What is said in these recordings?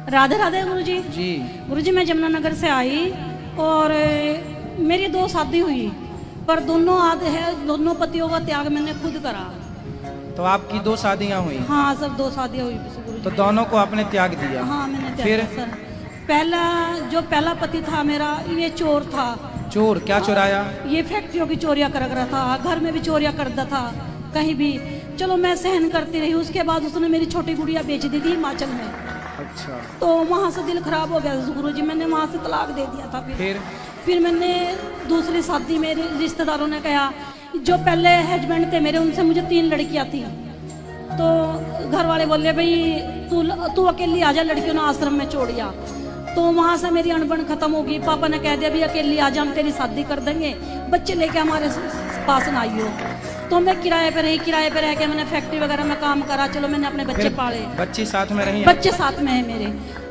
राधे राधे गुरुजी। जी गुरुजी मैं जमुनानगर से आई और मेरी 2 शादी हुई, पर दोनों पतियों का त्याग मैंने खुद करा। तो आपकी 2 शादियां हुई? हाँ सर, 2 शादियाँ हुई गुरुजी। तो दोनों को आपने त्याग दिया? हाँ मैंने त्याग फिर? दिया सर। जो पहला पति था मेरा, ये चोर था। चोर? क्या चुराया? ये फैक्ट्रियों की चोरियां कर रहा था, घर में भी चोरियां करता था, कहीं भी। चलो मैं सहन करती रही। उसके बाद उसने मेरी छोटी गुड़िया बेच दी थी हिमाचल में। अच्छा। तो वहाँ से दिल खराब हो गया गुरुजी, मैंने वहाँ से तलाक दे दिया था। फिर मैंने दूसरी शादी, मेरे रिश्तेदारों ने कहा, जो पहले हस्बैंड थे मेरे, उनसे मुझे 3 लड़कियाँ थी। तो घर वाले बोले भाई तू अकेली आ जा, लड़कियों ने आश्रम में छोड़िया। तो वहाँ से मेरी अनबन खत्म हो गई। पापा ने कह दिया भाई अकेली आ जा, हम तेरी शादी कर देंगे, बच्चे लेके हमारे पास ना आइयो। तो मैं किराए पे रह के मैंने फैक्ट्री वगैरह में काम करा। चलो मैंने अपने बच्चे पाले। बच्चे साथ में रही? बच्चे साथ में है मेरे।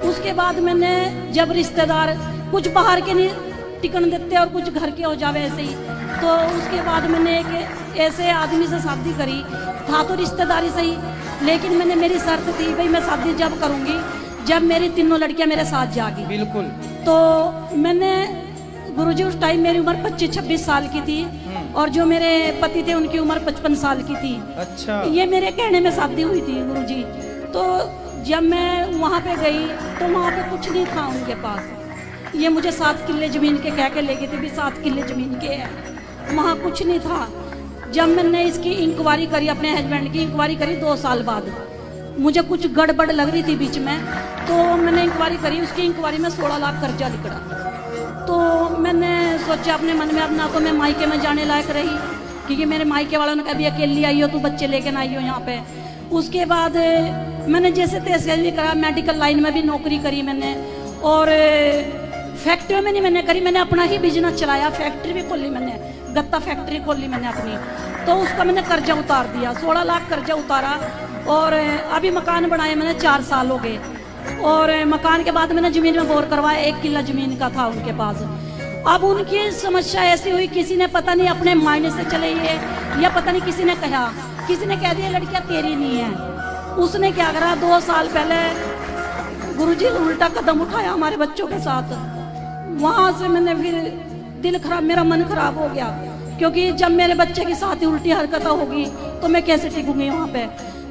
उसके बाद मैंने जब रिश्तेदार कुछ बाहर के नहीं टिकन देते और कुछ घर के हो जावे ऐसे ही, तो उसके बाद मैंने एक ऐसे आदमी से शादी करी। था तो रिश्तेदारी सही, लेकिन मेरी शर्त थी भाई मैं शादी जब करूंगी जब मेरी 3 लड़कियां मेरे साथ जागी। बिल्कुल। तो मैंने गुरुजी, उस टाइम मेरी उम्र 25-26 साल की थी और जो मेरे पति थे उनकी उम्र 55 साल की थी। अच्छा। ये मेरे कहने में शादी हुई थी गुरुजी। तो जब मैं वहाँ पे गई तो वहाँ पे कुछ नहीं था उनके पास। ये मुझे 7 किले जमीन के कह के ले गए थे भी 7 किले जमीन के है, वहाँ कुछ नहीं था। जब मैंने इसकी इंक्वायरी करी, अपने हस्बैंड की इंक्वायरी करी 2 साल बाद, मुझे कुछ गड़बड़ लग रही थी बीच में, तो मैंने इंक्वायरी करी। उसकी इंक्वायरी में 16 लाख कर्जा निकला। तो मैंने सोचा अपने मन में, अब ना तो मैं मायके में जाने लायक रही, क्योंकि मेरे मायके वालों ने कहा भी अकेली आई हो, तू बच्चे लेके ना आई हो यहाँ पे। उसके बाद मैंने जैसे तैसे भी करा, मेडिकल लाइन में भी नौकरी करी मैंने, और फैक्ट्री में नहीं मैंने करी, मैंने अपना ही बिजनेस चलाया। फैक्ट्री भी खोली मैंने, गत्ता फैक्ट्री खोली मैंने अपनी। तो उसका मैंने कर्जा उतार दिया, 16 लाख कर्जा उतारा। और अभी मकान बनाए मैंने 4 साल हो गए। और मकान के बाद मैंने जमीन में बोर करवाया, 1 किला जमीन का था उनके पास। अब उनकी समस्या ऐसी हुई, किसी ने पता नहीं अपने मायने से चले ये, या पता नहीं किसी ने कह दिया लड़कियां तेरी नहीं है। उसने क्या करा, 2 साल पहले गुरुजी उल्टा कदम उठाया हमारे बच्चों के साथ। वहां से मैंने फिर दिल खराब, मेरा मन खराब हो गया, क्योंकि जब मेरे बच्चे की साथ उल्टी हरकत होगी तो मैं कैसे टिकूंगी वहाँ पे।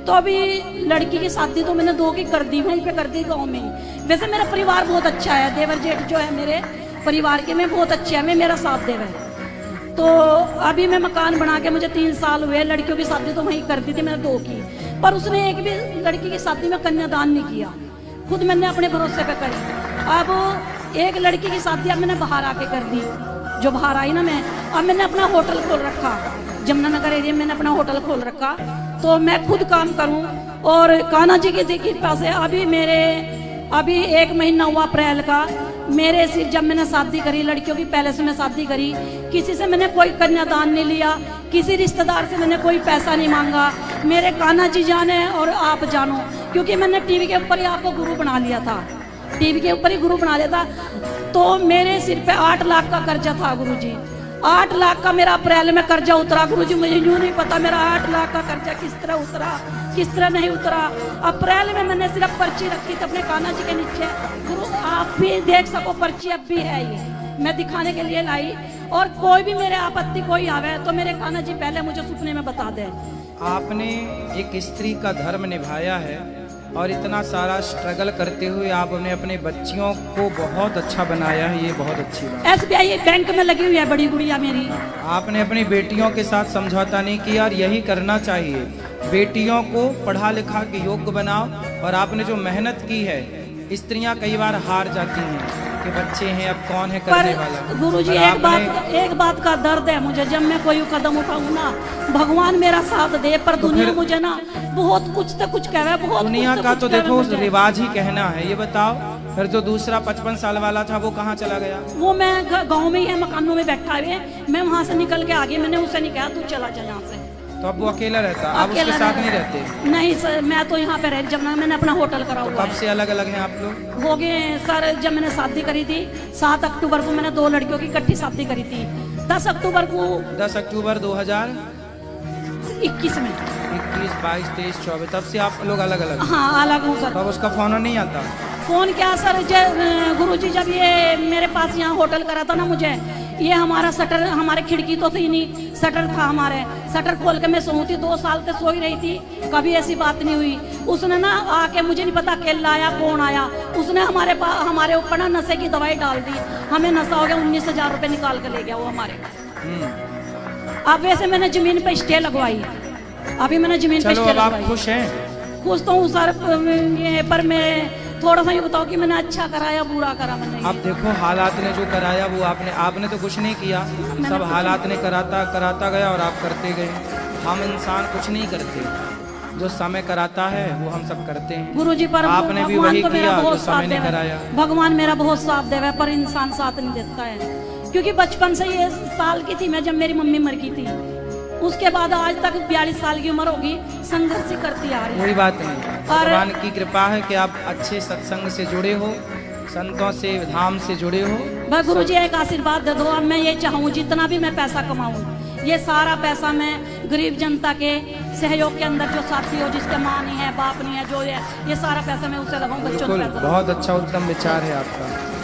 तो अभी लड़की की शादी तो मैंने 2 की कर दी, वहीं पे कर दी गाँव में ही। वैसे मेरा परिवार बहुत अच्छा है, देवर जेठ जो है मेरे परिवार के में बहुत अच्छे हैं, मैं मेरा साथ देवे। तो अभी मैं मकान बना के मुझे 3 साल हुए। लड़कियों की शादी तो वहीं कर दी थी मैंने 2 की, पर उसने एक भी लड़की की शादी में कन्यादान नहीं किया, खुद मैंने अपने भरोसे पे करी। अब एक लड़की की शादी अब मैंने बाहर आके कर दी, जो बाहर आई ना मैं, अब मैंने अपना होटल खोल रखा जमुनानगर एरिया में, मैंने अपना होटल खोल रखा। तो मैं खुद काम करूं, और कान्हा जी की कृपा से अभी 1 महीना हुआ अप्रैल का, मेरे सिर जब मैंने शादी करी, लड़कियों की पहले से मैं शादी करी, किसी से मैंने कोई कन्यादान नहीं लिया, किसी रिश्तेदार से मैंने कोई पैसा नहीं मांगा। मेरे कान्हा जी जाने और आप जानो, क्योंकि मैंने टीवी के ऊपर ही आपको गुरु बना लिया था, टीवी के ऊपर ही गुरु बना लिया था। तो मेरे सिर पे 8 लाख का कर्जा था गुरुजी, 8 लाख का मेरा अप्रैल में कर्जा उतरा। गुरुजी मुझे यूं नहीं पता मेरा 8 लाख का कर्जा किस तरह उतरा, किस तरह नहीं उतरा। अप्रैल में मैंने सिर्फ पर्ची रखी थी अपने कान्हा जी के नीचे। गुरु आप भी देख सको, पर्ची अब भी है, ये मैं दिखाने के लिए लाई। और कोई भी मेरे आपत्ति कोई आवे तो मेरे कान्हा जी पहले मुझे सपने में बता दे। आपने एक स्त्री का धर्म निभाया है, और इतना सारा स्ट्रगल करते हुए आपने अपने बच्चियों को बहुत अच्छा बनाया है, ये बहुत अच्छी बात। SBI बैंक में लगी हुई है बड़ी गुड़िया मेरी। आपने अपनी बेटियों के साथ समझौता नहीं किया, और यही करना चाहिए। बेटियों को पढ़ा लिखा के योग्य बनाओ। और आपने जो मेहनत की है, स्त्रियां कई बार हार जाती हैं कि बच्चे हैं, अब कौन है करने वाला। गुरुजी एक बात का दर्द है मुझे, जब मैं कोई कदम उठाऊं ना, भगवान मेरा साथ दे, पर तो दुनिया मुझे ना बहुत कुछ तो कुछ कह रहा है, बहुत दुनिया कुछ का तो देखो रिवाज रिवाज ही कहना है। ये बताओ, फिर जो दूसरा 55 साल वाला था वो कहाँ चला गया? वो मैं गाँव में ही है, मकानों में बैठा हुए, मैं वहाँ से निकल के आगे, मैंने उससे नहीं कहा तू चला जा यहाँ से। तो अब वो अकेला रहता, आप उसके साथ नहीं रहते? नहीं सर, मैं तो यहाँ पे रह, जब मैंने अपना होटल करा हुआ कब से अलग अलग हैं आप लोग? हो गए सर, जब मैंने शादी करी थी 7 अक्टूबर को, मैंने 2 लड़कियों की इकट्ठी शादी करी थी। 10 अक्टूबर 2021 में, 21, 22, 23, 24, तब से आप लोग अलग अलग? हाँ अलग हूँ सर। तब उसका फोन नहीं आता? फोन किया सर, गुरुजी जब ये मेरे पास यहाँ होटल करा था ना मुझे, ये हमारा शटर, हमारे खिड़की तो थी नहीं, शटर था हमारे, शटर खोल के मैं सोई थी, 2 साल से सोई रही थी, कभी ऐसी बात नहीं हुई। उसने ना आके, मुझे नहीं पता केला आया कौन आया, उसने हमारे ऊपर ना नशे की दवाई डाल दी, हमें नशा हो गया, 19,000 रुपये निकाल के ले गया वो हमारे। अब वैसे मैंने जमीन पे स्टे लगवाई, अभी मैंने जमीन पे स्टे लगवाई। खुश हैं? खुश तो हूँ सर, पर मैं थोड़ा सा ये बताओ कि मैंने अच्छा कराया बुरा करा मैंने? अब देखो हालात ने जो कराया वो आपने तो कुछ नहीं किया, सब हालात ने कराता गया और आप करते गए। हम इंसान कुछ नहीं करते, जो समय कराता है वो हम सब करते हैं। गुरुजी पर आपने भी वही किया जो समय ने कराया। भगवान मेरा बहुत साथ देवा, पर इंसान साथ नहीं देता है, क्योंकि बचपन से ये साल की थी मैं जब मेरी मम्मी मर गई थी, उसके बाद आज तक 42 साल की उम्र होगी, संघर्ष करती आ रही है। कोई बात नहीं, भगवान की कृपा है कि आप अच्छे सत्संग से जुड़े हो, संतों से, धाम से जुड़े हो। बस गुरुजी एक आशीर्वाद दे दो। अब मैं ये चाहूँ जितना भी मैं पैसा कमाऊँ, ये सारा पैसा मैं गरीब जनता के सहयोग के अंदर, जो साथी हो जिसके माँ नहीं है बाप नहीं है, जो है, ये सारा पैसा मैं उसे लगाऊँ बच्चों को। बहुत अच्छा उत्तम विचार है आपका।